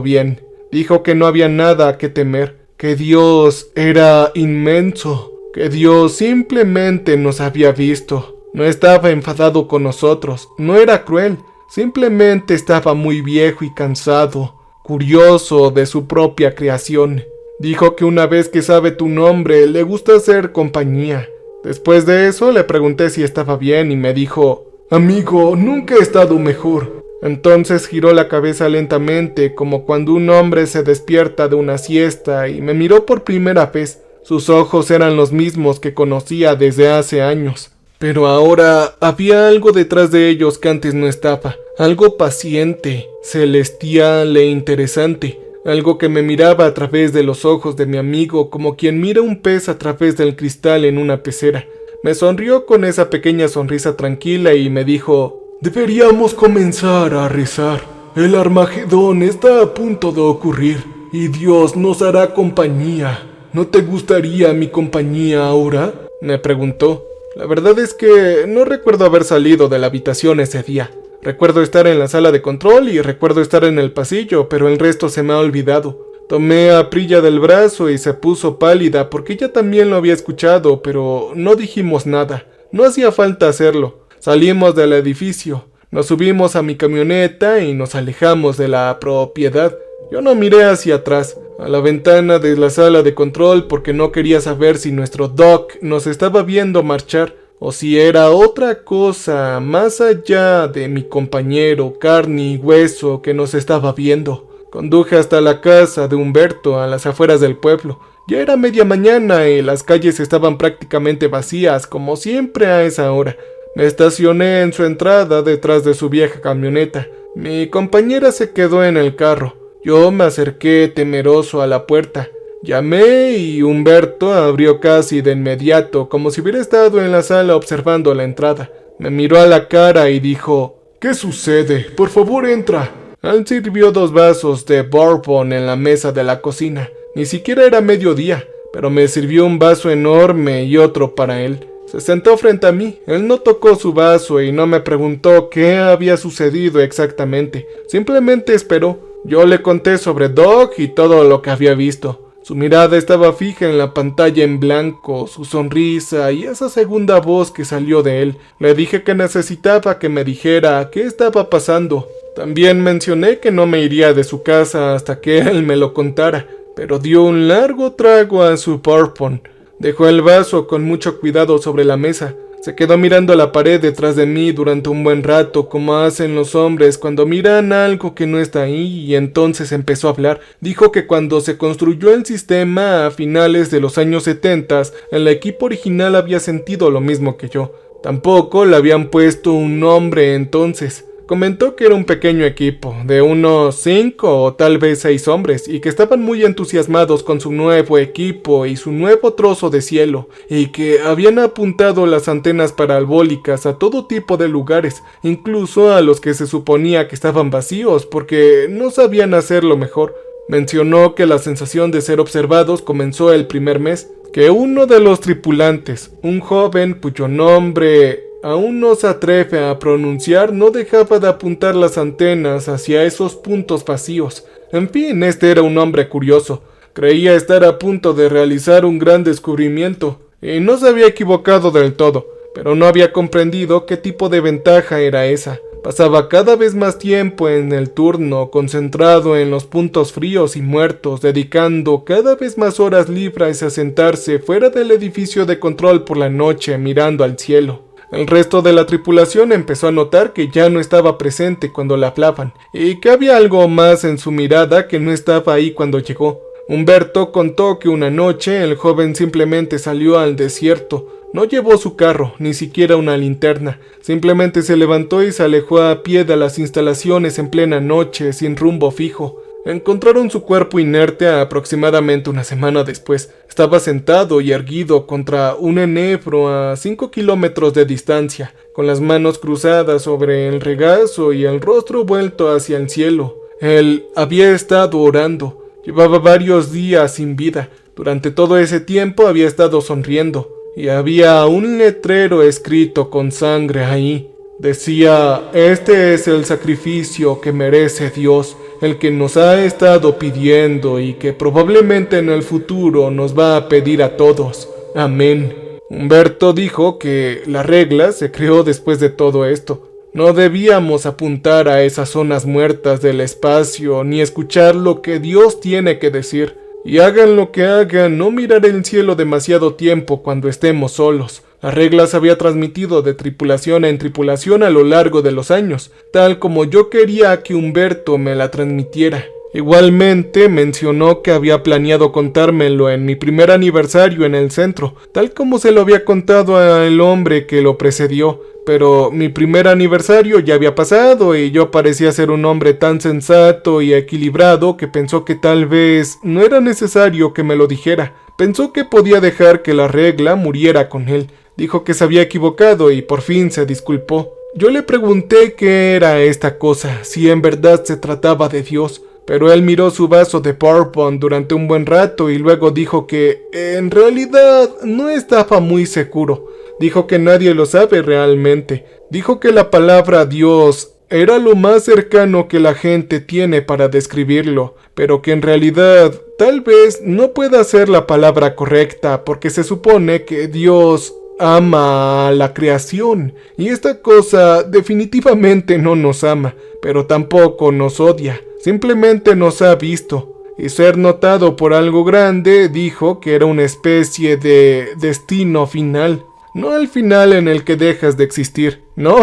bien. Dijo que no había nada que temer. Que Dios era inmenso. Que Dios simplemente nos había visto. No estaba enfadado con nosotros. No era cruel. Simplemente estaba muy viejo y cansado. Curioso de su propia creación. Dijo que una vez que sabe tu nombre, le gusta hacer compañía. Después de eso le pregunté si estaba bien y me dijo: amigo, nunca he estado mejor. Entonces giró la cabeza lentamente, como cuando un hombre se despierta de una siesta, y me miró por primera vez. Sus ojos eran los mismos que conocía desde hace años. Pero ahora había algo detrás de ellos que antes no estaba. Algo paciente, celestial e interesante. Algo que me miraba a través de los ojos de mi amigo como quien mira un pez a través del cristal en una pecera. Me sonrió con esa pequeña sonrisa tranquila y me dijo: deberíamos comenzar a rezar. El Armagedón está a punto de ocurrir y Dios nos hará compañía. ¿No te gustaría mi compañía ahora?, me preguntó. La verdad es que no recuerdo haber salido de la habitación ese día. Recuerdo estar en la sala de control y recuerdo estar en el pasillo, pero el resto se me ha olvidado. Tomé a Priya del brazo y se puso pálida porque ella también lo había escuchado, pero no dijimos nada. No hacía falta hacerlo. Salimos del edificio, nos subimos a mi camioneta y nos alejamos de la propiedad. Yo no miré hacia atrás, a la ventana de la sala de control, porque no quería saber si nuestro Doc nos estaba viendo marchar, o si era otra cosa más allá de mi compañero carne y hueso que nos estaba viendo. Conduje hasta la casa de Humberto a las afueras del pueblo. Ya era media mañana y las calles estaban prácticamente vacías, como siempre a esa hora. Me estacioné en su entrada detrás de su vieja camioneta. Mi compañera se quedó en el carro. Yo me acerqué temeroso a la puerta. Llamé y Humberto abrió casi de inmediato, como si hubiera estado en la sala observando la entrada. Me miró a la cara y dijo: ¿qué sucede? Por favor, entra. Él sirvió 2 vasos de bourbon en la mesa de la cocina. Ni siquiera era mediodía, pero me sirvió un vaso enorme y otro para él. Se sentó frente a mí. Él no tocó su vaso y no me preguntó qué había sucedido exactamente. Simplemente esperó. Yo le conté sobre Doc y todo lo que había visto. Su mirada estaba fija en la pantalla en blanco, su sonrisa y esa segunda voz que salió de él. Le dije que necesitaba que me dijera qué estaba pasando. También mencioné que no me iría de su casa hasta que él me lo contara, pero dio un largo trago a su bourbon. Dejó el vaso con mucho cuidado sobre la mesa. Se quedó mirando a la pared detrás de mí durante un buen rato, como hacen los hombres cuando miran algo que no está ahí, y entonces empezó a hablar. Dijo que cuando se construyó el sistema a finales de los años 70, el equipo original había sentido lo mismo que yo. Tampoco le habían puesto un nombre entonces. Comentó que era un pequeño equipo, de unos 5 o tal vez 6 hombres, y que estaban muy entusiasmados con su nuevo equipo y su nuevo trozo de cielo, y que habían apuntado las antenas parabólicas a todo tipo de lugares, incluso a los que se suponía que estaban vacíos, porque no sabían hacerlo mejor. Mencionó que la sensación de ser observados comenzó el primer mes, que uno de los tripulantes, un joven cuyo nombre aún no se atreve a pronunciar, no dejaba de apuntar las antenas hacia esos puntos vacíos. En fin, este era un hombre curioso. Creía estar a punto de realizar un gran descubrimiento, y no se había equivocado del todo, pero no había comprendido qué tipo de ventaja era esa. Pasaba cada vez más tiempo en el turno, concentrado en los puntos fríos y muertos, dedicando cada vez más horas libres a sentarse fuera del edificio de control por la noche, mirando al cielo. El resto de la tripulación empezó a notar que ya no estaba presente cuando le hablaban, y que había algo más en su mirada que no estaba ahí cuando llegó. Humberto contó que una noche el joven simplemente salió al desierto. No llevó su carro, ni siquiera una linterna. Simplemente se levantó y se alejó a pie de las instalaciones en plena noche, sin rumbo fijo. Encontraron su cuerpo inerte aproximadamente una semana después. Estaba sentado y erguido contra un enebro a 5 kilómetros de distancia, con las manos cruzadas sobre el regazo y el rostro vuelto hacia el cielo. Él había estado orando. Llevaba varios días sin vida. Durante todo ese tiempo había estado sonriendo. y había un letrero escrito con sangre ahí. Decía: este es el sacrificio que merece Dios, el que nos ha estado pidiendo y que probablemente en el futuro nos va a pedir a todos. Amén. Humberto dijo que la regla se creó después de todo esto. No debíamos apuntar a esas zonas muertas del espacio ni escuchar lo que Dios tiene que decir. Y hagan lo que hagan, no mirar el cielo demasiado tiempo cuando estemos solos. La regla se había transmitido de tripulación en tripulación a lo largo de los años, tal como yo quería que Humberto me la transmitiera. Igualmente mencionó que había planeado contármelo en mi primer aniversario en el centro, tal como se lo había contado al hombre que lo precedió. Pero mi primer aniversario ya había pasado y yo parecía ser un hombre tan sensato y equilibrado que pensó que tal vez no era necesario que me lo dijera. Pensó que podía dejar que la regla muriera con él. Dijo que se había equivocado y por fin se disculpó. Yo le pregunté qué era esta cosa, si en verdad se trataba de Dios. Pero él miró su vaso de bourbon durante un buen rato y luego dijo que en realidad no estaba muy seguro. Dijo que nadie lo sabe realmente. Dijo que la palabra Dios era lo más cercano que la gente tiene para describirlo, pero que en realidad tal vez no pueda ser la palabra correcta porque se supone que Dios ama a la creación y esta cosa definitivamente no nos ama, pero tampoco nos odia. Simplemente nos ha visto, y ser notado por algo grande dijo que era una especie de destino final. No el final en el que dejas de existir, no,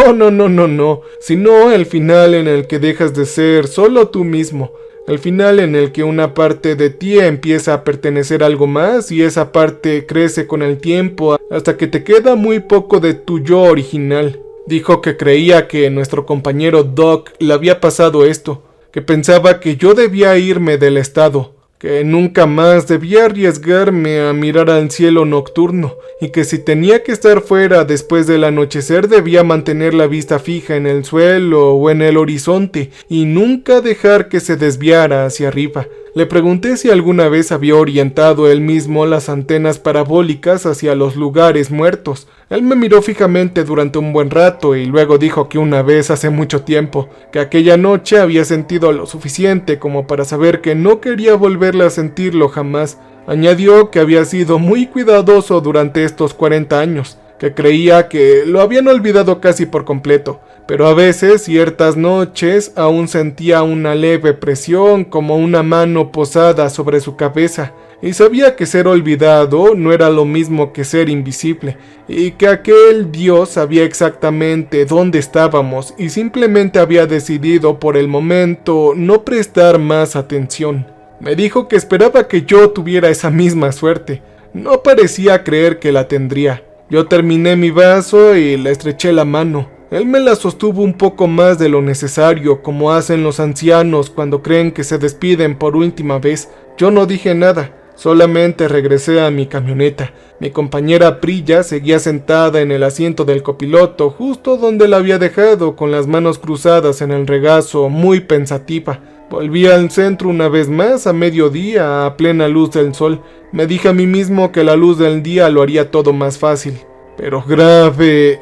sino el final en el que dejas de ser solo tú mismo. El final en el que una parte de ti empieza a pertenecer a algo más y esa parte crece con el tiempo hasta que te queda muy poco de tu yo original. Dijo que creía que nuestro compañero Doc le había pasado esto, que pensaba que yo debía irme del estado, que nunca más debía arriesgarme a mirar al cielo nocturno, y que si tenía que estar fuera después del anochecer debía mantener la vista fija en el suelo o en el horizonte, y nunca dejar que se desviara hacia arriba. Le pregunté si alguna vez había orientado él mismo las antenas parabólicas hacia los lugares muertos. Él me miró fijamente durante un buen rato y luego dijo que una vez hace mucho tiempo, que aquella noche había sentido lo suficiente como para saber que no quería volverle a sentirlo jamás. Añadió que había sido muy cuidadoso durante estos 40 años, que creía que lo habían olvidado casi por completo, pero a veces, ciertas noches, aún sentía una leve presión como una mano posada sobre su cabeza, y sabía que ser olvidado no era lo mismo que ser invisible, y que aquel Dios sabía exactamente dónde estábamos y simplemente había decidido por el momento no prestar más atención. Me dijo que esperaba que yo tuviera esa misma suerte. No parecía creer que la tendría. Yo terminé mi vaso y le estreché la mano. Él me la sostuvo un poco más de lo necesario, como hacen los ancianos cuando creen que se despiden por última vez. Yo no dije nada, solamente regresé a mi camioneta. Mi compañera Priya seguía sentada en el asiento del copiloto, justo donde la había dejado, con las manos cruzadas en el regazo, muy pensativa. Volví al centro una vez más a mediodía, a plena luz del sol. Me dije a mí mismo que la luz del día lo haría todo más fácil. Pero grave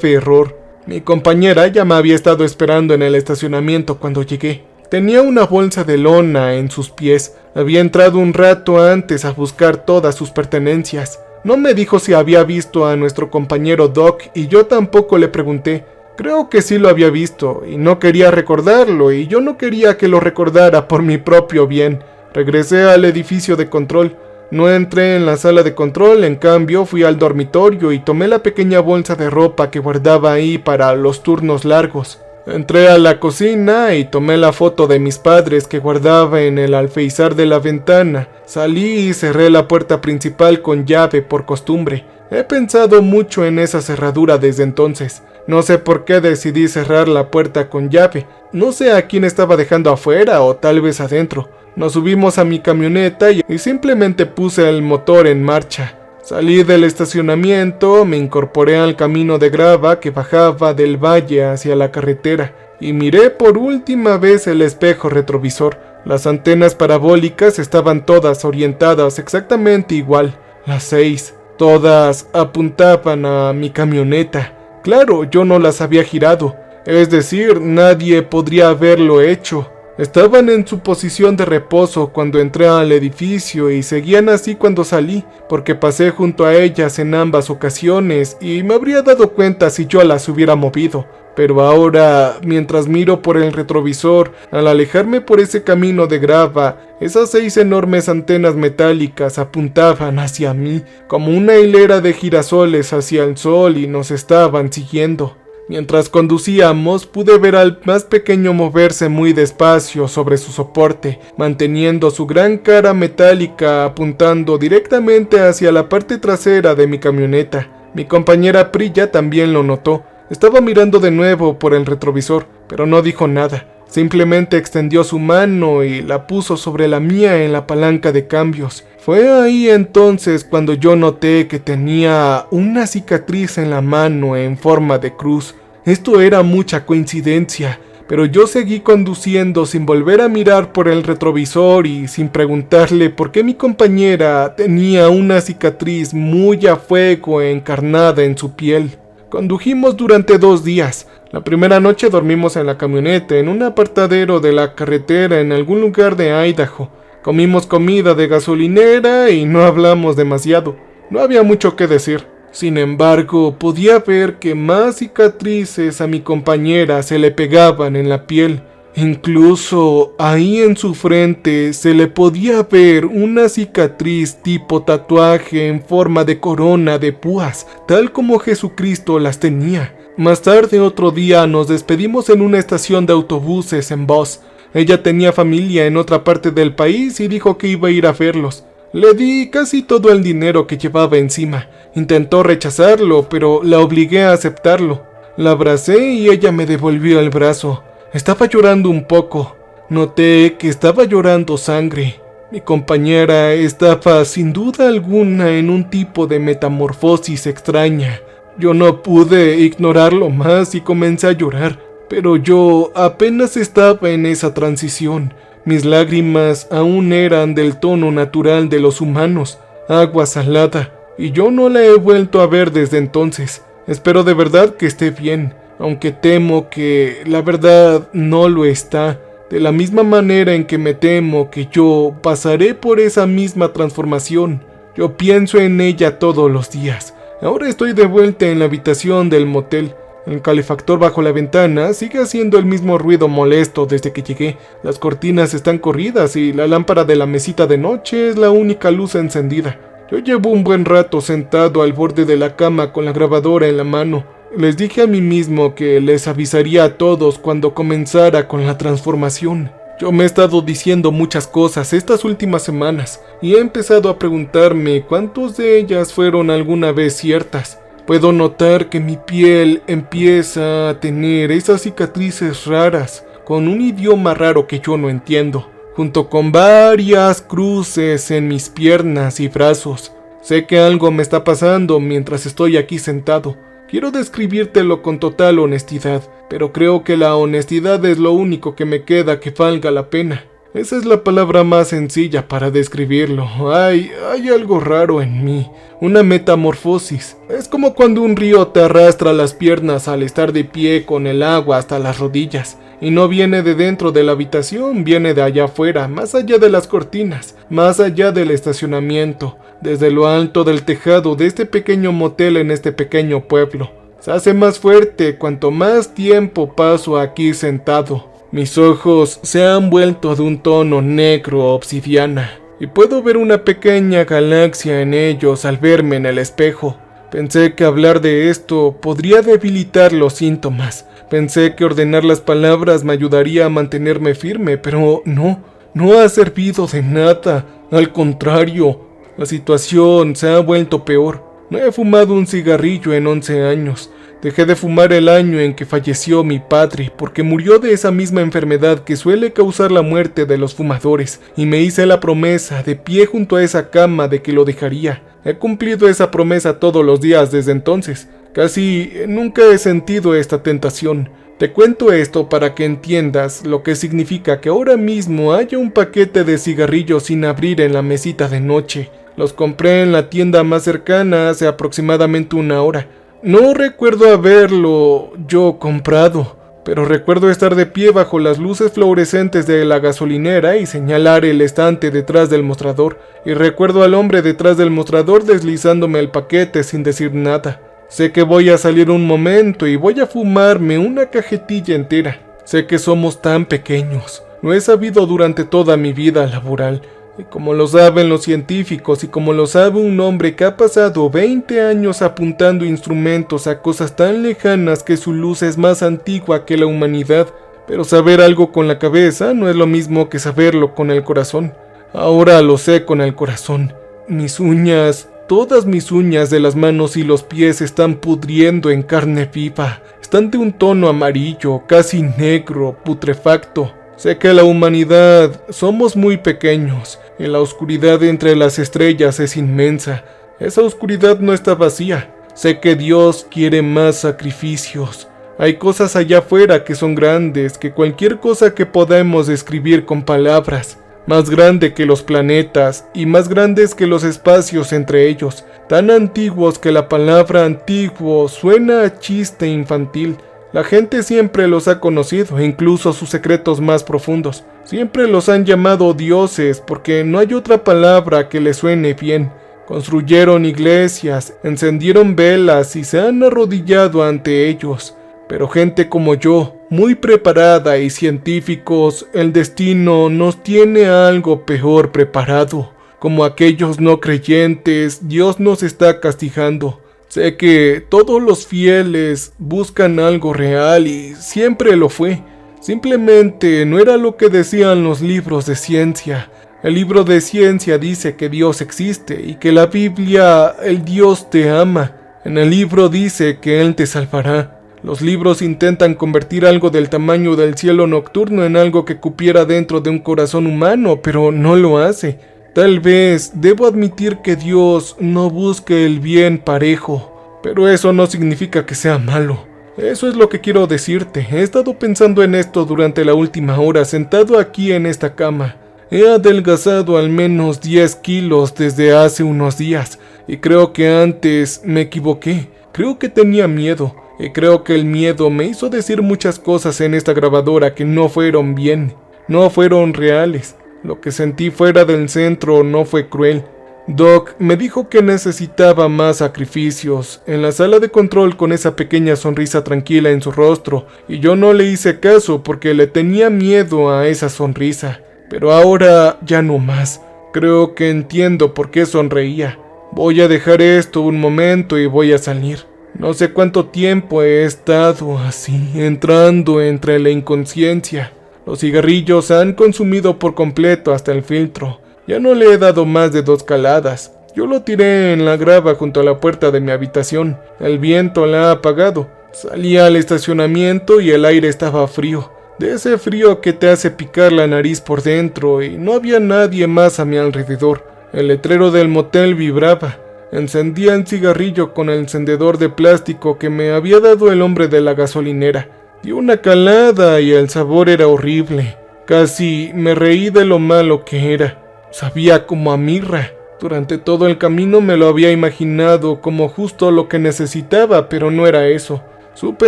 error. Mi compañera ya me había estado esperando en el estacionamiento cuando llegué. Tenía una bolsa de lona en sus pies. Había entrado un rato antes a buscar todas sus pertenencias. No me dijo si había visto a nuestro compañero Doc y yo tampoco le pregunté. Creo que sí lo había visto y no quería recordarlo y yo no quería que lo recordara por mi propio bien. Regresé al edificio de control. No entré en la sala de control, en cambio fui al dormitorio y tomé la pequeña bolsa de ropa que guardaba ahí para los turnos largos. Entré a la cocina y tomé la foto de mis padres que guardaba en el alféizar de la ventana. Salí y cerré la puerta principal con llave por costumbre. He pensado mucho en esa cerradura desde entonces. No sé por qué decidí cerrar la puerta con llave. No sé a quién estaba dejando afuera o tal vez adentro. Nos subimos a mi camioneta y simplemente puse el motor en marcha. Salí del estacionamiento, me incorporé al camino de grava que bajaba del valle hacia la carretera y miré por última vez el espejo retrovisor. Las antenas parabólicas estaban todas orientadas exactamente igual, las 6. Todas apuntaban a mi camioneta. Claro, yo no las había girado, es decir, nadie podría haberlo hecho. Estaban en su posición de reposo cuando entré al edificio y seguían así cuando salí, porque pasé junto a ellas en ambas ocasiones y me habría dado cuenta si yo las hubiera movido. Pero ahora, mientras miro por el retrovisor, al alejarme por ese camino de grava, esas 6 enormes antenas metálicas apuntaban hacia mí, como una hilera de girasoles hacia el sol, y nos estaban siguiendo. Mientras conducíamos, pude ver al más pequeño moverse muy despacio sobre su soporte, manteniendo su gran cara metálica apuntando directamente hacia la parte trasera de mi camioneta. Mi compañera Priya también lo notó. Estaba mirando de nuevo por el retrovisor, pero no dijo nada. Simplemente extendió su mano y la puso sobre la mía en la palanca de cambios. Fue ahí entonces cuando yo noté que tenía una cicatriz en la mano en forma de cruz. Esto era mucha coincidencia, pero yo seguí conduciendo sin volver a mirar por el retrovisor y sin preguntarle por qué mi compañera tenía una cicatriz muy a fuego encarnada en su piel. Condujimos durante 2 días. La primera noche dormimos en la camioneta, en un apartadero de la carretera en algún lugar de Idaho. Comimos comida de gasolinera y no hablamos demasiado. No había mucho que decir. Sin embargo, podía ver que más cicatrices a mi compañera se le pegaban en la piel. Incluso ahí en su frente se le podía ver una cicatriz tipo tatuaje en forma de corona de púas, tal como Jesucristo las tenía. Más tarde otro día nos despedimos en una estación de autobuses en Boss. Ella tenía familia en otra parte del país y dijo que iba a ir a verlos. Le di casi todo el dinero que llevaba encima. Intentó rechazarlo, pero la obligué a aceptarlo. La abracé y ella me devolvió el brazo. Estaba llorando un poco. Noté que estaba llorando sangre. Mi compañera estaba sin duda alguna en un tipo de metamorfosis extraña. Yo no pude ignorarlo más y comencé a llorar, pero yo apenas estaba en esa transición. Mis lágrimas aún eran del tono natural de los humanos, agua salada, y yo no la he vuelto a ver desde entonces. Espero de verdad que esté bien, aunque temo que la verdad no lo está. De la misma manera en que me temo que yo pasaré por esa misma transformación. Yo pienso en ella todos los días. Ahora estoy de vuelta en la habitación del motel. El calefactor bajo la ventana sigue haciendo el mismo ruido molesto desde que llegué. Las cortinas están corridas y la lámpara de la mesita de noche es la única luz encendida. Yo llevo un buen rato sentado al borde de la cama con la grabadora en la mano. Les dije a mí mismo que les avisaría a todos cuando comenzara con la transformación. Yo me he estado diciendo muchas cosas estas últimas semanas y he empezado a preguntarme cuántas de ellas fueron alguna vez ciertas. Puedo notar que mi piel empieza a tener esas cicatrices raras, con un idioma raro que yo no entiendo, junto con varias cruces en mis piernas y brazos. Sé que algo me está pasando mientras estoy aquí sentado. Quiero describírtelo con total honestidad, pero creo que la honestidad es lo único que me queda que valga la pena. Esa es la palabra más sencilla para describirlo. Hay algo raro en mí, una metamorfosis. Es como cuando un río te arrastra las piernas al estar de pie con el agua hasta las rodillas. Y no viene de dentro de la habitación, viene de allá afuera, más allá de las cortinas, más allá del estacionamiento, desde lo alto del tejado de este pequeño motel en este pequeño pueblo. Se hace más fuerte cuanto más tiempo paso aquí sentado. Mis ojos se han vuelto de un tono negro obsidiana, y puedo ver una pequeña galaxia en ellos al verme en el espejo. Pensé que hablar de esto podría debilitar los síntomas. Pensé que ordenar las palabras me ayudaría a mantenerme firme, pero no ha servido de nada. Al contrario, la situación se ha vuelto peor. No he fumado un cigarrillo en 11 años. Dejé de fumar el año en que falleció mi padre, porque murió de esa misma enfermedad que suele causar la muerte de los fumadores, y me hice la promesa, de pie junto a esa cama, de que lo dejaría. He cumplido esa promesa todos los días desde entonces. Casi nunca he sentido esta tentación. Te cuento esto para que entiendas lo que significa que ahora mismo haya un paquete de cigarrillos sin abrir en la mesita de noche. Los compré en la tienda más cercana hace aproximadamente una hora. No recuerdo haberlo yo comprado, pero recuerdo estar de pie bajo las luces fluorescentes de la gasolinera y señalar el estante detrás del mostrador, y recuerdo al hombre detrás del mostrador deslizándome el paquete sin decir nada. Sé que voy a salir un momento y voy a fumarme una cajetilla entera. Sé que somos tan pequeños. Lo he sabido durante toda mi vida laboral, y como lo saben los científicos y como lo sabe un hombre que ha pasado 20 años apuntando instrumentos a cosas tan lejanas que su luz es más antigua que la humanidad. Pero saber algo con la cabeza no es lo mismo que saberlo con el corazón. Ahora lo sé con el corazón. Mis uñas, todas mis uñas de las manos y los pies están pudriendo en carne viva. Están de un tono amarillo, casi negro, putrefacto. Sé que la humanidad somos muy pequeños, y la oscuridad entre las estrellas es inmensa. Esa oscuridad no está vacía. Sé que Dios quiere más sacrificios. Hay cosas allá afuera que son grandes, que cualquier cosa que podamos describir con palabras. Más grande que los planetas y más grandes que los espacios entre ellos. Tan antiguos que la palabra antiguo suena a chiste infantil. La gente siempre los ha conocido, incluso sus secretos más profundos. Siempre los han llamado dioses porque no hay otra palabra que les suene bien. Construyeron iglesias, encendieron velas y se han arrodillado ante ellos. Pero gente como yo, muy preparada y científicos, el destino nos tiene algo peor preparado. Como aquellos no creyentes, Dios nos está castigando. Sé que todos los fieles buscan algo real y siempre lo fue. Simplemente no era lo que decían los libros de ciencia. El libro de ciencia dice que Dios existe y que la Biblia, el Dios te ama. En el libro dice que Él te salvará. Los libros intentan convertir algo del tamaño del cielo nocturno en algo que cupiera dentro de un corazón humano, pero no lo hace. Tal vez debo admitir que Dios no busque el bien parejo, pero eso no significa que sea malo. Eso es lo que quiero decirte. He estado pensando en esto durante la última hora sentado aquí en esta cama. He adelgazado al menos 10 kilos desde hace unos días, y creo que antes me equivoqué. Creo que tenía miedo, y creo que el miedo me hizo decir muchas cosas en esta grabadora que no fueron bien, no fueron reales. Lo que sentí fuera del centro no fue cruel. Doc me dijo que necesitaba más sacrificios en la sala de control con esa pequeña sonrisa tranquila en su rostro, y yo no le hice caso porque le tenía miedo a esa sonrisa. Pero ahora ya no más. Creo que entiendo por qué sonreía. Voy a dejar esto un momento y voy a salir. No sé cuánto tiempo he estado así, entrando entre la inconsciencia. Los cigarrillos han consumido por completo hasta el filtro. Ya no le he dado más de 2 caladas. Yo lo tiré en la grava junto a la puerta de mi habitación. El viento la ha apagado. Salí al estacionamiento y el aire estaba frío. De ese frío que te hace picar la nariz por dentro, y no había nadie más a mi alrededor. El letrero del motel vibraba. Encendía el cigarrillo con el encendedor de plástico que me había dado el hombre de la gasolinera. Di una calada y el sabor era horrible. Casi me reí de lo malo que era. Sabía como a mirra. Durante todo el camino me lo había imaginado como justo lo que necesitaba, pero no era eso. Supe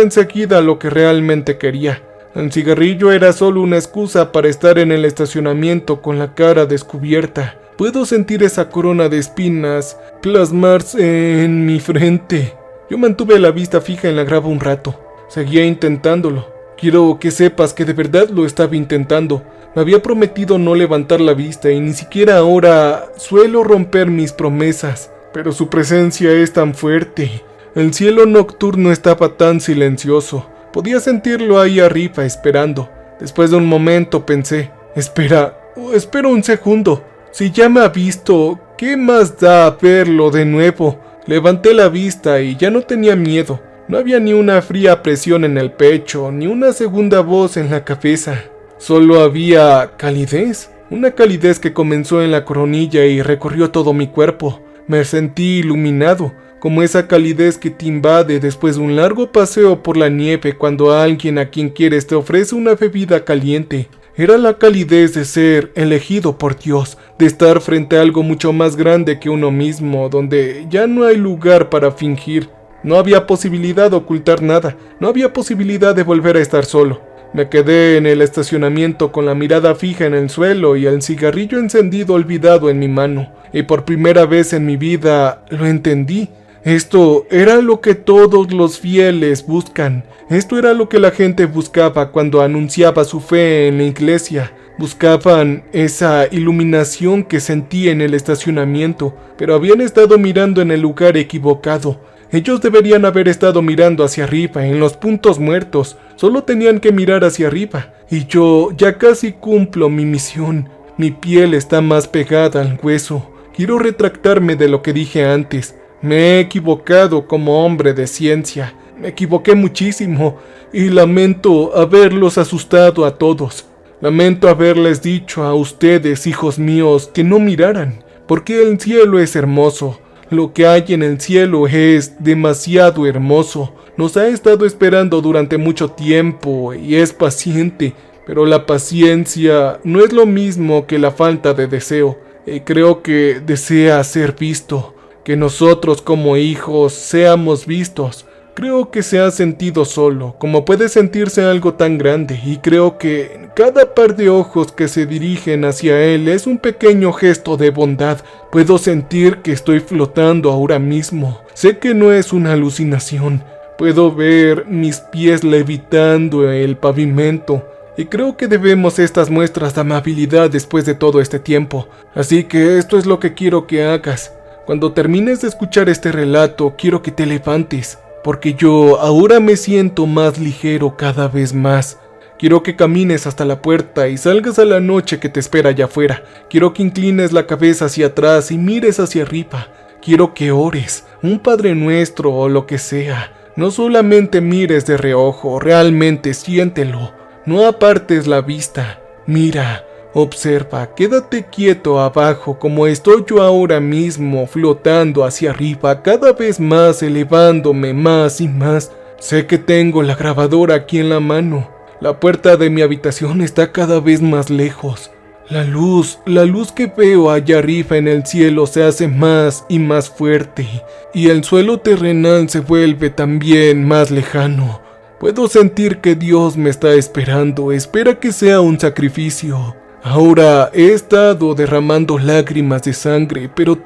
enseguida lo que realmente quería. El cigarrillo era solo una excusa para estar en el estacionamiento con la cara descubierta. Puedo sentir esa corona de espinas plasmarse en mi frente. Yo mantuve la vista fija en la grava un rato. Seguía intentándolo. Quiero que sepas que de verdad lo estaba intentando. Me había prometido no levantar la vista y ni siquiera ahora suelo romper mis promesas. Pero su presencia es tan fuerte. El cielo nocturno estaba tan silencioso. Podía sentirlo ahí arriba esperando. Después de un momento pensé, espera un segundo. Si ya me ha visto, ¿qué más da verlo de nuevo? Levanté la vista y ya no tenía miedo. No había ni una fría presión en el pecho, ni una segunda voz en la cabeza. Solo había calidez. Una calidez que comenzó en la coronilla y recorrió todo mi cuerpo. Me sentí iluminado, como esa calidez que te invade después de un largo paseo por la nieve cuando alguien a quien quieres te ofrece una bebida caliente. Era la calidez de ser elegido por Dios, de estar frente a algo mucho más grande que uno mismo, donde ya no hay lugar para fingir. No había posibilidad de ocultar nada, no había posibilidad de volver a estar solo. Me quedé en el estacionamiento con la mirada fija en el suelo y el cigarrillo encendido olvidado en mi mano. Y por primera vez en mi vida lo entendí. Esto era lo que todos los fieles buscan. Esto era lo que la gente buscaba cuando anunciaba su fe en la iglesia. Buscaban esa iluminación que sentí en el estacionamiento, pero habían estado mirando en el lugar equivocado. Ellos deberían haber estado mirando hacia arriba, en los puntos muertos. Solo tenían que mirar hacia arriba. Y yo ya casi cumplo mi misión. Mi piel está más pegada al hueso. Quiero retractarme de lo que dije antes. Me he equivocado como hombre de ciencia. Me equivoqué muchísimo y lamento haberlos asustado a todos. Lamento haberles dicho a ustedes, hijos míos, que no miraran, porque el cielo es hermoso. Lo que hay en el cielo es demasiado hermoso. Nos ha estado esperando durante mucho tiempo y es paciente, pero la paciencia no es lo mismo que la falta de deseo. Creo que desea ser visto, que nosotros como hijos seamos vistos. Creo que se ha sentido solo, como puede sentirse algo tan grande, y creo que cada par de ojos que se dirigen hacia él es un pequeño gesto de bondad. Puedo sentir que estoy flotando ahora mismo. Sé que no es una alucinación. Puedo ver mis pies levitando el pavimento, y creo que debemos estas muestras de amabilidad después de todo este tiempo. Así que esto es lo que quiero que hagas. Cuando termines de escuchar este relato, quiero que te levantes, porque yo ahora me siento más ligero cada vez más. Quiero que camines hasta la puerta y salgas a la noche que te espera allá afuera. Quiero que inclines la cabeza hacia atrás y mires hacia arriba. Quiero que ores, un Padre Nuestro o lo que sea. No solamente mires de reojo, realmente siéntelo. No apartes la vista. Mira, observa, quédate quieto abajo como estoy yo ahora mismo, flotando hacia arriba, cada vez más elevándome más y más. Sé que tengo la grabadora aquí en la mano. La puerta de mi habitación está cada vez más lejos. La luz que veo allá arriba en el cielo se hace más y más fuerte, y el suelo terrenal se vuelve también más lejano. Puedo sentir que Dios me está esperando, espera que sea un sacrificio. Ahora he estado derramando lágrimas de sangre, pero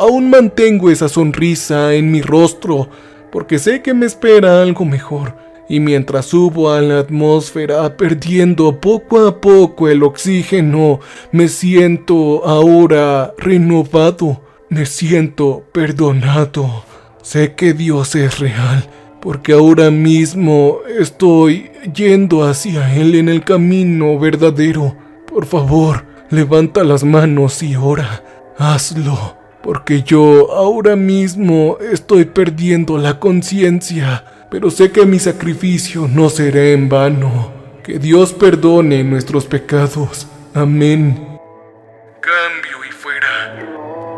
aún mantengo esa sonrisa en mi rostro, porque sé que me espera algo mejor. Y mientras subo a la atmósfera, perdiendo poco a poco el oxígeno, me siento ahora renovado, me siento perdonado. Sé que Dios es real, porque ahora mismo estoy yendo hacia Él en el camino verdadero. Por favor, levanta las manos y ora. Hazlo, porque yo ahora mismo estoy perdiendo la conciencia, pero sé que mi sacrificio no será en vano. Que Dios perdone nuestros pecados. Amén. Cambio y fuera.